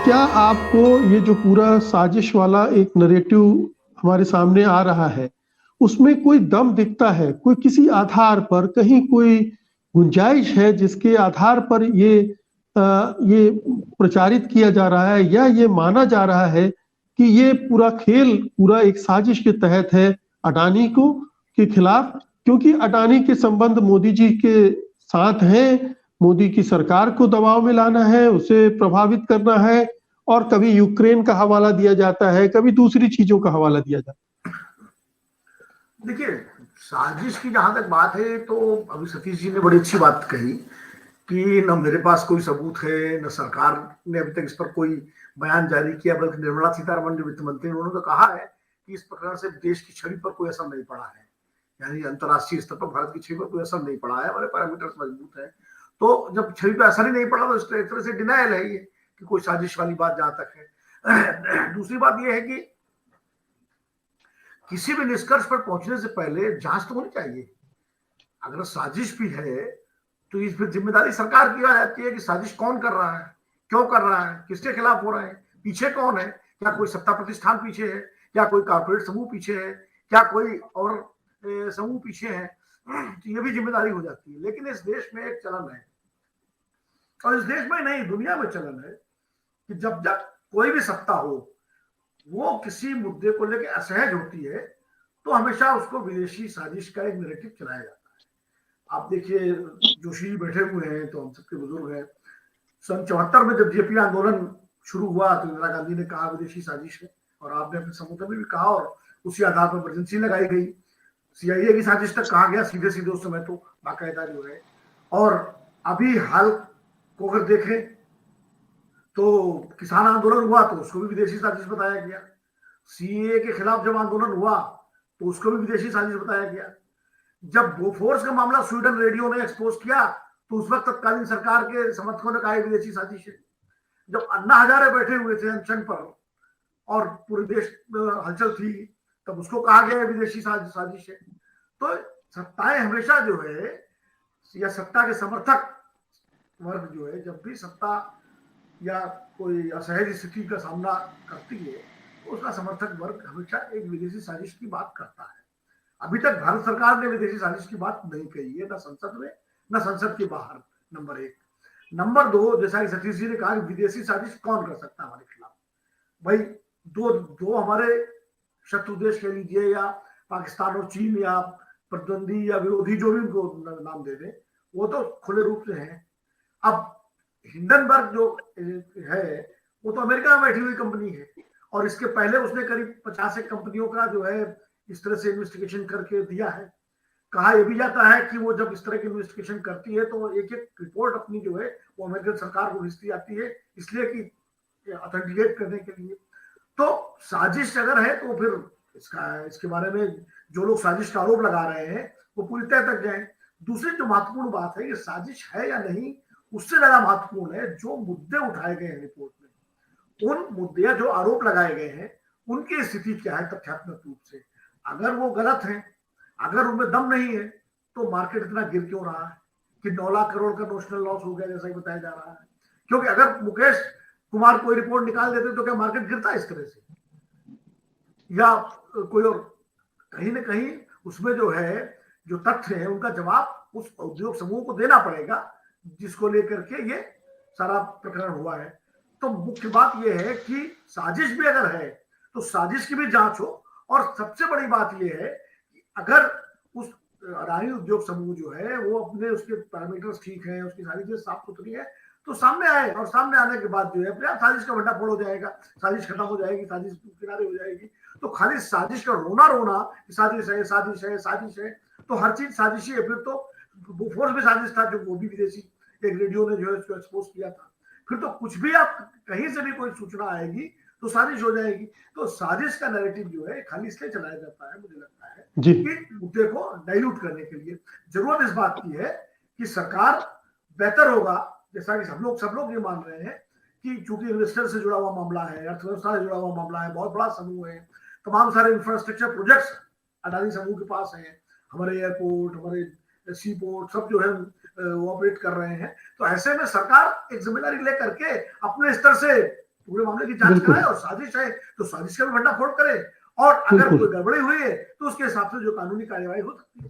क्या आपको ये जो पूरा साजिश वाला एक नरेटिव हमारे सामने आ रहा है, उसमें कोई दम दिखता है? कोई किसी आधार पर कहीं कोई गुंजाइश है जिसके आधार पर ये प्रचारित किया जा रहा है या ये माना जा रहा है कि ये पूरा खेल पूरा एक साजिश के तहत है अडानी को के खिलाफ, क्योंकि अडानी के संबंध मोदी जी के साथ हैं, मोदी की सरकार को दबाव में लाना है, उसे प्रभावित करना है, और कभी यूक्रेन का हवाला दिया जाता है, कभी दूसरी चीजों का हवाला दिया जाता है। देखिए, साजिश की जहां तक बात है तो अभी सतीश जी ने बड़ी अच्छी बात कही कि न मेरे पास कोई सबूत है, न सरकार ने अभी तक इस पर कोई बयान जारी किया, बल्कि निर्मला सीतारमण जो वित्त मंत्री उन्होंने तो कहा है कि इस प्रकरण से देश की छवि पर कोई असर नहीं पड़ा है, यानी अंतर्राष्ट्रीय स्तर पर भारत की छवि पर कोई असर नहीं पड़ा है, हमारे पैरामीटर्स मजबूत है। तो जब छवि पर असर ही नहीं पड़ा तो एक तरह से डिनायल है ये कि कोई साजिश वाली बात जहां तक है। दूसरी बात यह है कि किसी भी निष्कर्ष पर पहुंचने से पहले जांच तो होनी चाहिए। अगर साजिश भी है तो इस पर जिम्मेदारी सरकार की आ जाती है कि साजिश कौन कर रहा है, क्यों कर रहा है, किसके खिलाफ हो रहा है, पीछे कौन है, क्या कोई सत्ता प्रतिष्ठान पीछे है, क्या कोई कॉर्पोरेट समूह पीछे है, क्या कोई और समूह पीछे है, तो ये भी जिम्मेदारी हो जाती है। लेकिन इस देश में एक चलन है, और इस देश में नहीं दुनिया में चलन है, कि जब जब कोई भी सत्ता हो वो किसी मुद्दे को लेकर असहज होती है तो हमेशा उसको विदेशी साजिश का एक नैरेटिव चलाया जाता है। आप देखिए, जोशी जी बैठे हुए हैं तो हम सबके बुजुर्ग हैं। सन 74 में जब जेपी आंदोलन शुरू हुआ तो इंदिरा गांधी ने कहा विदेशी साजिश है, और आपने अपने संबोधन में भी कहा, और उसी आधार पर इमरजेंसी लगाई गई, सीआईए की साजिश तक कहा गया सीधे सीधे उस समय तो बाकायदा जो है। और अभी हाल को अगर देखें तो किसान आंदोलन हुआ तो उसको भी विदेशी साजिश बताया गया, सीए के खिलाफ जब आंदोलन हुआ तो उसको भी विदेशी साजिश बताया गया। जब बोफोर्स का मामला स्वीडन रेडियो ने एक्सपोज किया तो उस वक्त तत्कालीन सरकार के समर्थकों ने कहा विदेशी साजिश है। जब अन्ना हजारे बैठे हुए थे अनशन पर और पूरे देश में हलचल थी तब उसको कहा गया विदेशी साजिश है। तो सत्ताएं हमेशा जो है या सत्ता के समर्थक वर्ग जो है जब भी सत्ता या कोई असहज स्थिति का सामना करती है तो उसका समर्थक वर्ग हमेशा एक विदेशी साजिश की बात करता है। अभी तक भारत सरकार ने विदेशी साजिश की बात नहीं कही है, न संसद में न संसद के बाहर, नंबर एक। नंबर दो, जैसा कि सतीश जी ने कहा विदेशी साजिश कौन कर सकता है हमारे खिलाफ। भाई दो हमारे शत्रु देश कह लीजिए या पाकिस्तान और चीन या प्रतिद्वंदी या विरोधी जो भी उनको नाम दे दें वो तो खुले रूप से हैं। अब हिंडनबर्ग जो है वो तो अमेरिका में बैठी हुई कंपनी है, और इसके पहले उसने करीब 50 कंपनियों का जो है इस तरह से इन्वेस्टिगेशन करके दिया है। कहा यह भी जाता है कि वो जब इस तरह की इन्वेस्टिगेशन करती है तो एक एक रिपोर्ट अपनी जो है वो अमेरिकन सरकार को भेजती आती है, इसलिए कि ऑथेंटिकेट करने के लिए। तो साजिश अगर है तो फिर इसके बारे में जो लोग साजिश का आरोप लगा रहे हैं वो पूरी तय तक जाए। दूसरी जो महत्वपूर्ण बात है कि साजिश है या नहीं उससे ज्यादा महत्वपूर्ण है जो मुद्दे उठाए गए हैं रिपोर्ट में, उन मुद्दे जो आरोप लगाए गए हैं उनकी स्थिति क्या है तथ्यात्मक रूप से। अगर वो गलत है, अगर उनमें दम नहीं है तो मार्केट इतना गिर क्यों रहा है कि 9 लाख करोड़ का नोशनल लॉस हो गया जैसा कि बताया जा रहा है। क्योंकि अगर मुकेश कुमार कोई रिपोर्ट निकाल देते तो क्या मार्केट गिरता है इस तरह से, या कोई और? कहीं ना कहीं उसमें जो है जो तथ्य है उनका जवाब उस उद्योग समूह को देना पड़ेगा जिसको लेकर के ये सारा प्रकरण हुआ है। तो मुख्य बात यह है कि साजिश भी अगर है तो साजिश की भी जांच हो, और सबसे बड़ी बात यह है कि अगर उस अडानी उद्योग समूह जो है वो अपने उसके पैरामीटर्स ठीक है, उसकी सारी चीजें साफ सुथरी है तो सामने आए, और सामने आने के बाद जो है अपने आप साजिश का भंडाफोड़ हो जाएगा, साजिश खत्म हो जाएगी, साजिश किनारे हो जाएगी। तो खाली साजिश का रोना रोना साजिश है साजिश है साजिश है तो हर चीज साजिशी है। फिर तो बोफोर्स भी साजिश था जो वो भी विदेशी एक रेडियो ने जो है उसको एक्सपोज किया था। फिर तो कुछ भी आप कहीं से भी कोई सूचना आएगी तो साजिश हो जाएगी। तो साजिश का नैरेटिव जो है खाली इसलिए चलाया जाता है मुझे लगता है कि मुद्दे को डाइल्यूट करने के लिए। जरूरत इस बात की है कि सरकार बेहतर होगा, जैसा कि सब लोग ये मान रहे हैं कि चूंकि इन्वेस्टर से जुड़ा हुआ मामला है, अर्थव्यवस्था से जुड़ा हुआ मामला है, बहुत बड़ा समूह है, तमाम सारे इंफ्रास्ट्रक्चर प्रोजेक्ट्स अडानी समूह के पास हैं, हमारे एयरपोर्ट, हमारे सी पोर्ट सब जो है वो ऑपरेट कर रहे हैं। तो ऐसे में सरकार एक जिम्मेदारी लेकर के अपने स्तर से पूरे मामले की जांच बिल्कुल। कराए, और साजिश है तो साजिश का भी भंडाफोड़ करे, और अगर बिल्कुल। कोई गड़बड़ी हुई है तो उसके हिसाब से जो कानूनी कार्यवाही हो सकती है।